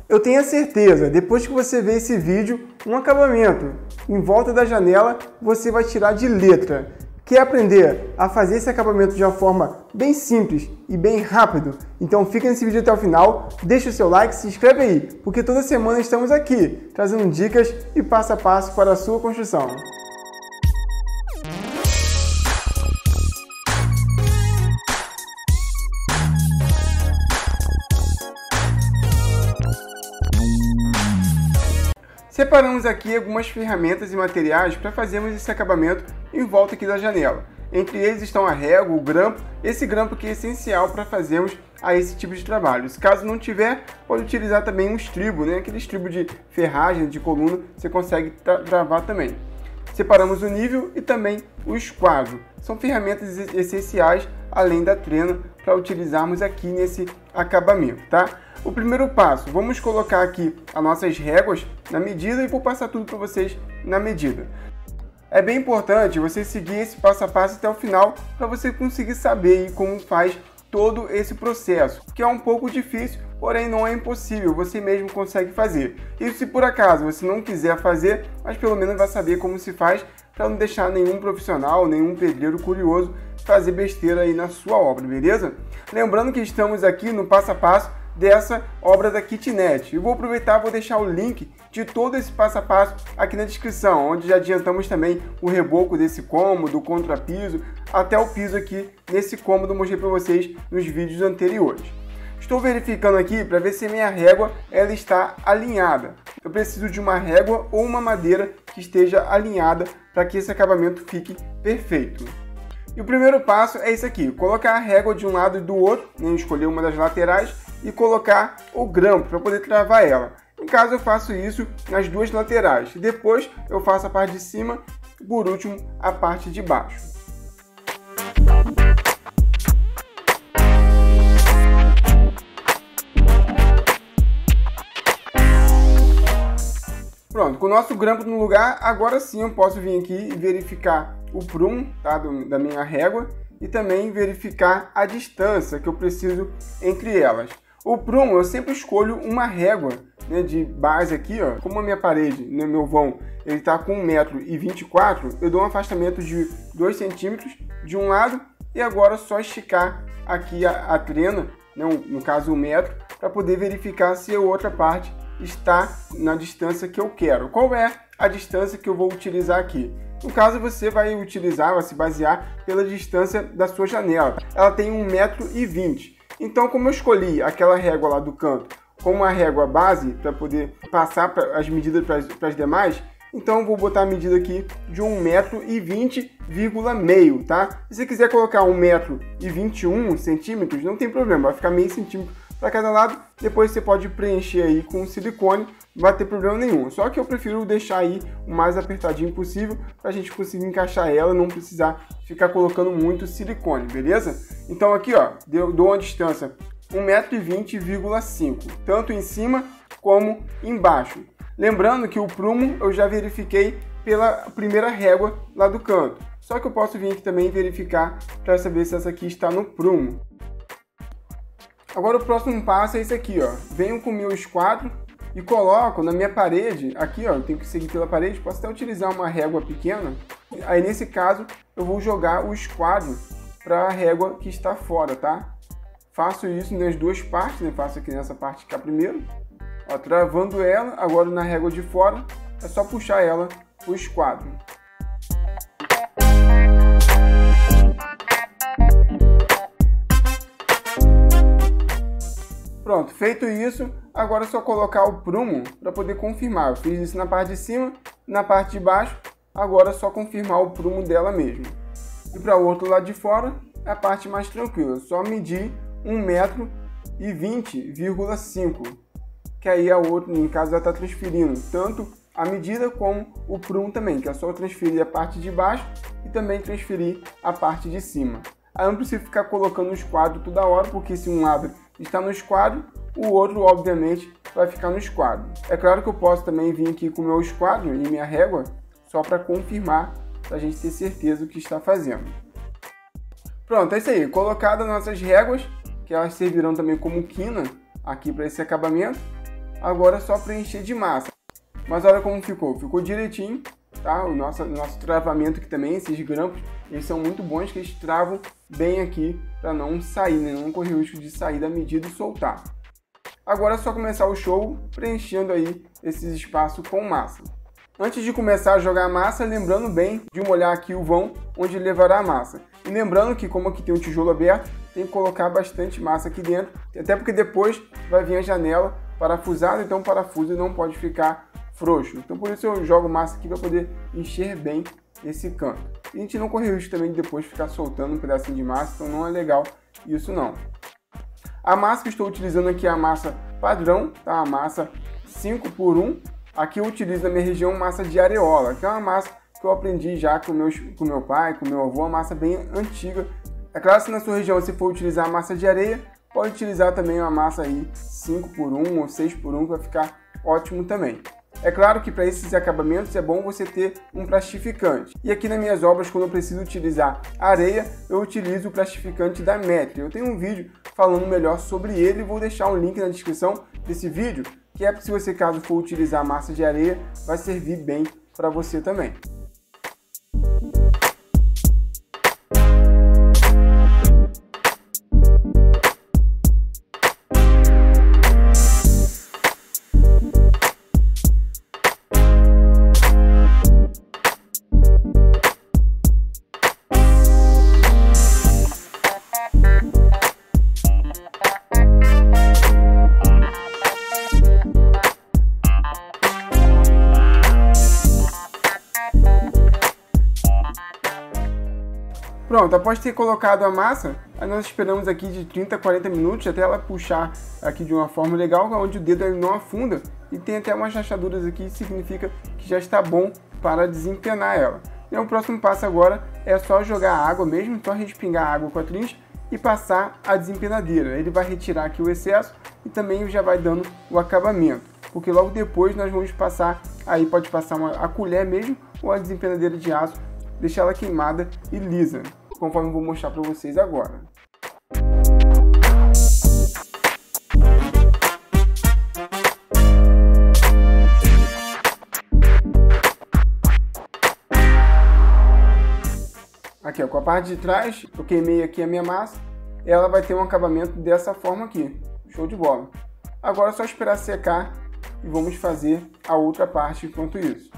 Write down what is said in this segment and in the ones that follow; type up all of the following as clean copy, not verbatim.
Eu tenho a certeza, depois que você ver esse vídeo, um acabamento em volta da janela, você vai tirar de letra. Quer aprender a fazer esse acabamento de uma forma bem simples e bem rápido? Então fica nesse vídeo até o final, deixa o seu like, se inscreve aí, porque toda semana estamos aqui, trazendo dicas e passo a passo para a sua construção. Separamos aqui algumas ferramentas e materiais para fazermos esse acabamento em volta aqui da janela. Entre eles estão a régua, o grampo, esse grampo que é essencial para fazermos a esse tipo de trabalho. Se caso não tiver, pode utilizar também um estribo, né? Aquele estribo de ferragem, de coluna, você consegue travar também. Separamos o nível e também o esquadro. São ferramentas essenciais, além da trena, para utilizarmos aqui nesse acabamento, tá? O primeiro passo, vamos colocar aqui as nossas réguas na medida e vou passar tudo para vocês na medida. É bem importante você seguir esse passo a passo até o final para você conseguir saber como faz todo esse processo, que é um pouco difícil, porém não é impossível, você mesmo consegue fazer. E se por acaso você não quiser fazer, mas pelo menos vai saber como se faz para não deixar nenhum profissional, nenhum pedreiro curioso fazer besteira aí na sua obra, beleza? Lembrando que estamos aqui no passo a passo dessa obra da kitnet. Eu vou aproveitar e vou deixar o link de todo esse passo a passo aqui na descrição, onde já adiantamos também o reboco desse cômodo, o contrapiso, até o piso aqui nesse cômodo, mostrei para vocês nos vídeos anteriores. Estou verificando aqui para ver se a minha régua ela está alinhada. Eu preciso de uma régua ou uma madeira que esteja alinhada para que esse acabamento fique perfeito. E o primeiro passo é esse aqui, colocar a régua de um lado e do outro, né, escolher uma das laterais e colocar o grampo para poder travar ela. No caso eu faço isso nas duas laterais, depois eu faço a parte de cima e por último a parte de baixo. Pronto, com o nosso grampo no lugar, agora sim eu posso vir aqui e verificar o prumo, tá, da minha régua e também verificar a distância que eu preciso entre elas. O prumo eu sempre escolho uma régua, né, de base aqui, ó. Como a minha parede, né, meu vão, ele está com 1,24 m, eu dou um afastamento de 2 cm de um lado e agora é só esticar aqui a trena, né, no caso 1 metro, para poder verificar se a outra parte está na distância que eu quero. Qual é a distância que eu vou utilizar aqui? No caso, você vai se basear pela distância da sua janela. Ela tem 1,20 m. Então, como eu escolhi aquela régua lá do canto como a régua base para poder passar as medidas para as demais, então eu vou botar a medida aqui de 1,20 m, tá? Se você quiser colocar 1,21 m, não tem problema, vai ficar meio centímetro para cada lado. Depois você pode preencher aí com silicone, não vai ter problema nenhum. Só que eu prefiro deixar aí o mais apertadinho possível para a gente conseguir encaixar ela, não precisar ficar colocando muito silicone, beleza? Então aqui, ó, dou uma distância 1,20 m, tanto em cima como embaixo. Lembrando que o prumo eu já verifiquei pela primeira régua lá do canto. Só que eu posso vir aqui também verificar para saber se essa aqui está no prumo. Agora o próximo passo é esse aqui, ó. Venho com o meu esquadro e coloco na minha parede, aqui, ó, eu tenho que seguir pela parede, posso até utilizar uma régua pequena. Aí nesse caso eu vou jogar o esquadro para a régua que está fora, tá? Faço isso nas duas partes, né? Faço aqui nessa parte cá primeiro, ó, travando ela. Agora na régua de fora é só puxar ela o esquadro. Pronto, feito isso, agora é só colocar o prumo para poder confirmar. Eu fiz isso na parte de cima, na parte de baixo, agora é só confirmar o prumo dela mesmo. E para o outro lado de fora, é a parte mais tranquila, só medir 1,20 m, que aí a outra, no caso, já está transferindo tanto a medida como o prumo também, que é só transferir a parte de baixo e também transferir a parte de cima. Aí eu não preciso ficar colocando o esquadro toda hora, porque se um lado está no esquadro, o outro obviamente vai ficar no esquadro. É claro que eu posso também vir aqui com o meu esquadro e minha régua, só para confirmar, para a gente ter certeza do que está fazendo. Pronto, é isso aí. Colocadas nossas réguas, que elas servirão também como quina aqui para esse acabamento. Agora é só preencher de massa. Mas olha como ficou. Ficou direitinho, tá? O nosso travamento aqui também, esses grampos, eles são muito bons, que eles travam bem aqui para não sair, né? Não correr o risco de sair da medida e soltar. Agora é só começar o show preenchendo aí esses espaços com massa. Antes de começar a jogar a massa, lembrando bem de molhar aqui o vão onde levará a massa. E lembrando que, como aqui tem um tijolo aberto, tem que colocar bastante massa aqui dentro, até porque depois vai vir a janela parafusada, então o parafuso não pode ficar frouxo. Então por isso eu jogo massa aqui para poder encher bem esse canto. E a gente não corre o risco também de depois ficar soltando um pedacinho de massa, então não é legal isso não. A massa que estou utilizando aqui é a massa padrão, tá? A massa 5x1. Aqui eu utilizo na minha região massa de areola, que é uma massa que eu aprendi já com meu pai, com meu avô, uma massa bem antiga. É claro, se na sua região você for utilizar a massa de areia, pode utilizar também uma massa aí 5x1 ou 6x1, que vai ficar ótimo também. É claro que para esses acabamentos é bom você ter um plastificante. E aqui nas minhas obras, quando eu preciso utilizar areia, eu utilizo o plastificante da Metri. Eu tenho um vídeo falando melhor sobre ele, vou deixar um link na descrição desse vídeo, que é para se você, caso for utilizar massa de areia, vai servir bem para você também. Pronto, após ter colocado a massa, nós esperamos aqui de 30 a 40 minutos até ela puxar aqui de uma forma legal, onde o dedo ele não afunda e tem até umas rachaduras aqui, significa que já está bom para desempenar ela. E o próximo passo agora é só jogar água mesmo, só respingar a água com a trincha e passar a desempenadeira. Ele vai retirar aqui o excesso e também já vai dando o acabamento, porque logo depois nós vamos passar, aí pode passar a colher mesmo ou a desempenadeira de aço, deixar ela queimada e lisa, conforme eu vou mostrar para vocês agora. Aqui, ó, com a parte de trás, eu queimei aqui a minha massa, ela vai ter um acabamento dessa forma aqui. Show de bola! Agora é só esperar secar e vamos fazer a outra parte enquanto isso.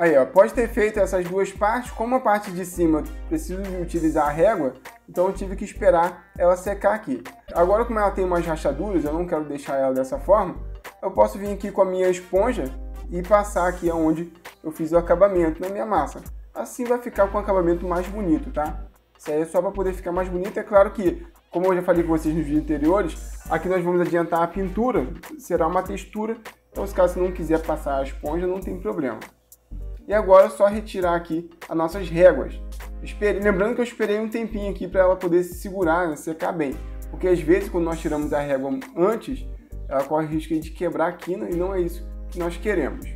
Aí, ó, após ter feito essas duas partes, como a parte de cima eu preciso de utilizar a régua, então eu tive que esperar ela secar aqui. Agora, como ela tem umas rachaduras, eu não quero deixar ela dessa forma, eu posso vir aqui com a minha esponja e passar aqui onde eu fiz o acabamento na minha massa. Assim vai ficar com o acabamento mais bonito, tá? Isso aí é só para poder ficar mais bonito. É claro que, como eu já falei com vocês nos vídeos anteriores, aqui nós vamos adiantar a pintura, será uma textura, então se caso você não quiser passar a esponja, não tem problema. E agora é só retirar aqui as nossas réguas. Lembrando que eu esperei um tempinho aqui para ela poder se segurar, né, secar bem. Porque às vezes quando nós tiramos a régua antes, ela corre o risco de quebrar a quina e não é isso que nós queremos.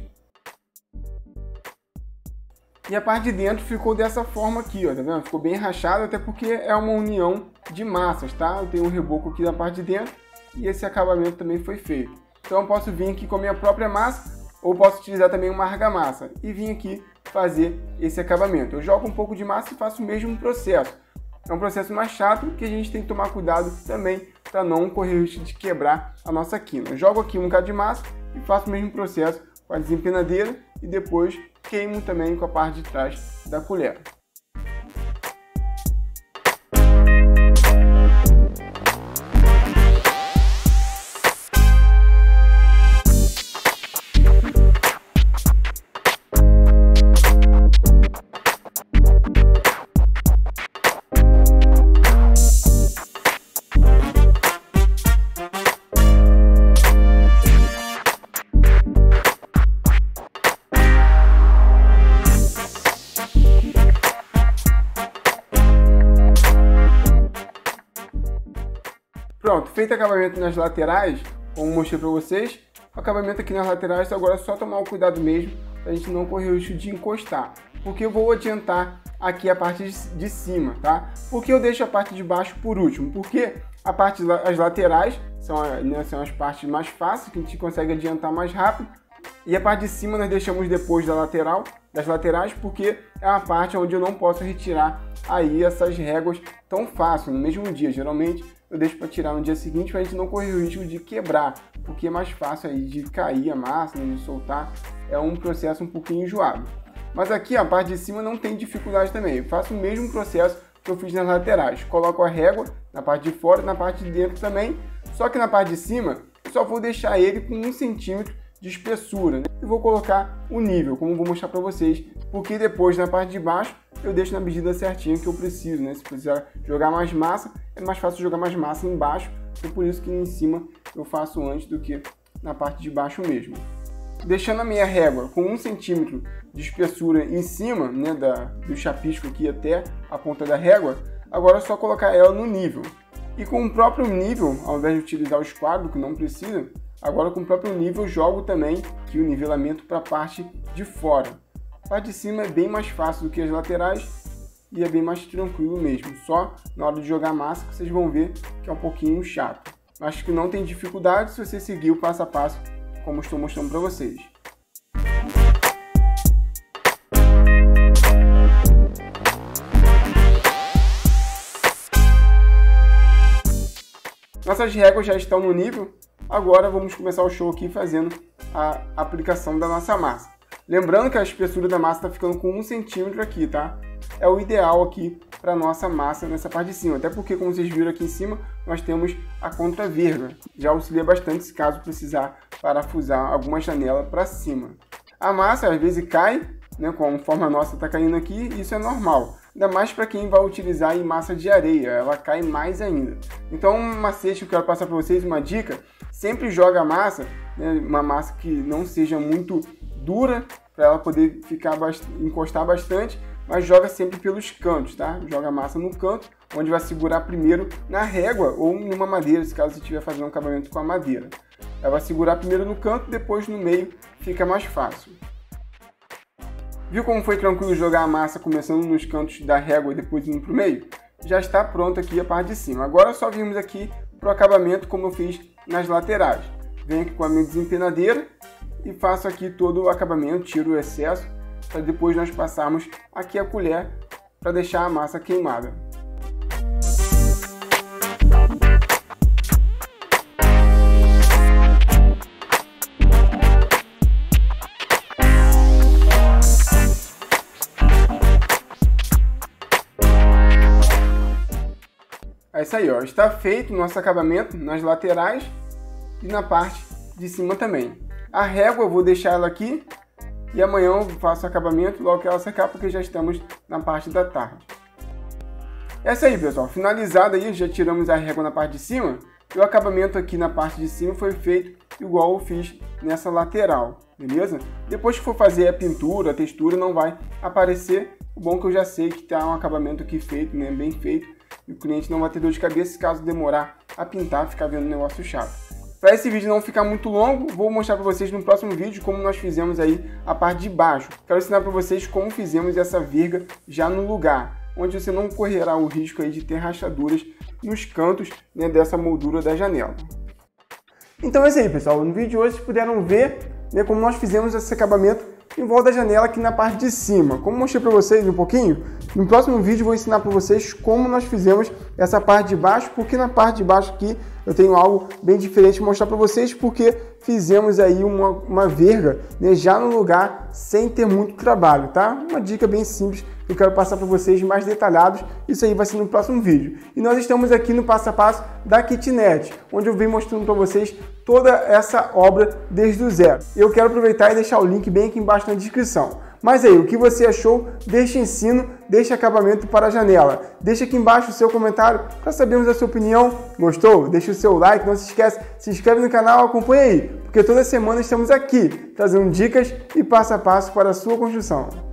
E a parte de dentro ficou dessa forma aqui, ó, tá vendo? Ficou bem rachado, até porque é uma união de massas, tá? Eu tenho um reboco aqui na parte de dentro e esse acabamento também foi feito. Então eu posso vir aqui com a minha própria massa, ou posso utilizar também uma argamassa e vir aqui fazer esse acabamento. Eu jogo um pouco de massa e faço o mesmo processo. É um processo mais chato que a gente tem que tomar cuidado também para não correr o risco de quebrar a nossa quina. Eu jogo aqui um bocado de massa e faço o mesmo processo com a desempenadeira e depois queimo também com a parte de trás da colher. Pronto, feito o acabamento nas laterais, como mostrei para vocês, o acabamento aqui nas laterais, agora é só tomar o cuidado mesmo para a gente não correr o risco de encostar. Porque eu vou adiantar aqui a parte de cima, tá? Porque eu deixo a parte de baixo por último? Porque as laterais são as partes mais fáceis, que a gente consegue adiantar mais rápido. E a parte de cima nós deixamos depois das laterais, porque é a parte onde eu não posso retirar aí essas réguas tão fácil no mesmo dia. Geralmente eu deixo para tirar no dia seguinte para a gente não correr o risco de quebrar, porque é mais fácil aí de cair a massa, de soltar. É um processo um pouquinho enjoado. Mas aqui a parte de cima não tem dificuldade também. Eu faço o mesmo processo que eu fiz nas laterais. Coloco a régua na parte de fora e na parte de dentro também. Só que na parte de cima eu só vou deixar ele com 1 centímetro de espessura, né? E vou colocar o nível, como eu vou mostrar para vocês, porque depois na parte de baixo eu deixo na medida certinha que eu preciso, né? Se precisar jogar mais massa, é mais fácil jogar mais massa embaixo, então por isso que em cima eu faço antes do que na parte de baixo mesmo. Deixando a minha régua com 1 centímetro de espessura em cima, né, do chapisco aqui até a ponta da régua, agora é só colocar ela no nível. E com o próprio nível, ao invés de utilizar o esquadro, que não precisa, agora com o próprio nível eu jogo também aqui o nivelamento para a parte de fora. A parte de cima é bem mais fácil do que as laterais e é bem mais tranquilo mesmo. Só na hora de jogar massa que vocês vão ver que é um pouquinho chato. Acho que não tem dificuldade se você seguir o passo a passo como estou mostrando para vocês. Nossas réguas já estão no nível, agora vamos começar o show aqui fazendo a aplicação da nossa massa. Lembrando que a espessura da massa está ficando com 1 centímetro aqui, tá? É o ideal aqui para nossa massa nessa parte de cima, até porque, como vocês viram aqui em cima, nós temos a contraverga. Já auxilia bastante se caso precisar parafusar alguma janela para cima. A massa às vezes cai, né, conforme a nossa está caindo aqui, isso é normal. Ainda mais para quem vai utilizar em massa de areia, ela cai mais ainda. Então, um macete que eu quero passar para vocês, uma dica, sempre joga a massa, né, uma massa que não seja muito dura, para ela poder encostar bastante, mas joga sempre pelos cantos, tá? Joga a massa no canto, onde vai segurar primeiro na régua ou em uma madeira, se caso você estiver fazendo um acabamento com a madeira. Ela vai segurar primeiro no canto, depois no meio, fica mais fácil. Viu como foi tranquilo jogar a massa começando nos cantos da régua e depois indo para o meio? Já está pronta aqui a parte de cima. Agora só vimos aqui para o acabamento como eu fiz nas laterais. Venho aqui com a minha desempenadeira e faço aqui todo o acabamento, tiro o excesso, para depois nós passarmos aqui a colher para deixar a massa queimada. É isso aí, ó. Está feito o nosso acabamento nas laterais e na parte de cima também. A régua eu vou deixar ela aqui e amanhã eu faço o acabamento logo que ela secar, porque já estamos na parte da tarde. É isso aí, pessoal. Finalizado aí, já tiramos a régua na parte de cima e o acabamento aqui na parte de cima foi feito igual eu fiz nessa lateral, beleza? Depois que for fazer a pintura, a textura não vai aparecer. O bom é que eu já sei que está um acabamento aqui feito, né, bem feito, e o cliente não vai ter dor de cabeça caso demorar a pintar, ficar vendo um negócio chato. Para esse vídeo não ficar muito longo, vou mostrar para vocês no próximo vídeo como nós fizemos aí a parte de baixo. Quero ensinar para vocês como fizemos essa verga já no lugar, onde você não correrá o risco aí de ter rachaduras nos cantos, né, dessa moldura da janela. Então é isso aí, pessoal. No vídeo de hoje vocês puderam ver, né, como nós fizemos esse acabamento em volta da janela aqui na parte de cima. Como mostrei para vocês um pouquinho, no próximo vídeo vou ensinar para vocês como nós fizemos essa parte de baixo, porque na parte de baixo aqui eu tenho algo bem diferente de mostrar para vocês, porque fizemos aí uma verga, né, já no lugar, sem ter muito trabalho, tá? Uma dica bem simples que eu quero passar para vocês mais detalhados, isso aí vai ser no próximo vídeo. E nós estamos aqui no passo a passo da kitnet, onde eu venho mostrando para vocês toda essa obra desde o zero. Eu quero aproveitar e deixar o link bem aqui embaixo na descrição. Mas aí, o que você achou deste ensino, deste acabamento para a janela? Deixa aqui embaixo o seu comentário para sabermos a sua opinião. Gostou? Deixa o seu like, não se esquece, se inscreve no canal, acompanha aí, porque toda semana estamos aqui, trazendo dicas e passo a passo para a sua construção.